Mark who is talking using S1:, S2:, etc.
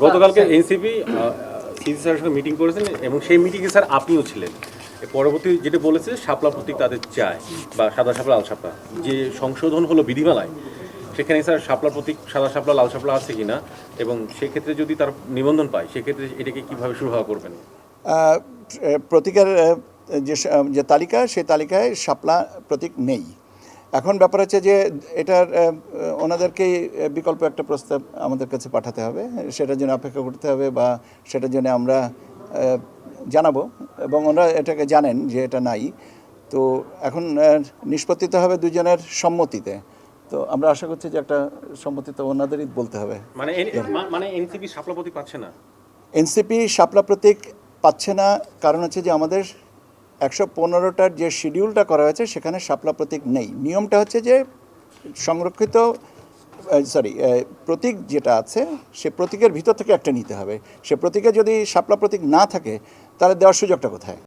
S1: গতকালকে NCP CC স্যারের সঙ্গে মিটিং করেছেন এবং সেই মিটিংয়ে স্যার আপনিও ছিলেন। পরবর্তী যেটা বলেছে শাপলা প্রতীক তাদের চায় বা সাদা শাপলা লাল শাপলা যে সংশোধন হলো বিধিমালায়, সেখানে স্যার শাপলা প্রতীক সাদা শাপলা লাল শাপলা আছে কিনা এবং সেক্ষেত্রে যদি তার নিবন্ধন পায় সেক্ষেত্রে এটাকে কীভাবে সুরাহা করবেন?
S2: প্রতীকের যে তালিকা সেই তালিকায় শাপলা প্রতীক নেই। এখন ব্যাপার হচ্ছে যে এটার ওনাদেরকেই বিকল্প একটা প্রস্তাব আমাদের কাছে পাঠাতে হবে, সেটার জন্য অপেক্ষা করতে হবে বা সেটার জন্য আমরা জানাবো এবং ওনারা এটাকে জানেন যে এটা নাই। তো এখন নিষ্পত্তিতে হবে দুজনের সম্মতিতে। তো আমরা আশা করছি যে একটা সম্মতি তো ওনাদেরই বলতে হবে।
S1: মানে এনসিপি শাপলা প্রতীক পাচ্ছে না,
S2: এনসিপি শাপলা প্রতীক পাচ্ছে না, কারণ হচ্ছে যে আমাদের 115টার যে শিডিউলটা করা হয়েছে সেখানে শাপলা প্রতীক নেই। নিয়মটা হচ্ছে যে সংরক্ষিত প্রতীক যেটা আছে সে প্রতীকের ভিতর থেকে একটা নিতে হবে। সে প্রতীকে যদি শাপলা প্রতীক না থাকে তাহলে দেওয়ার সুযোগটা কোথায়?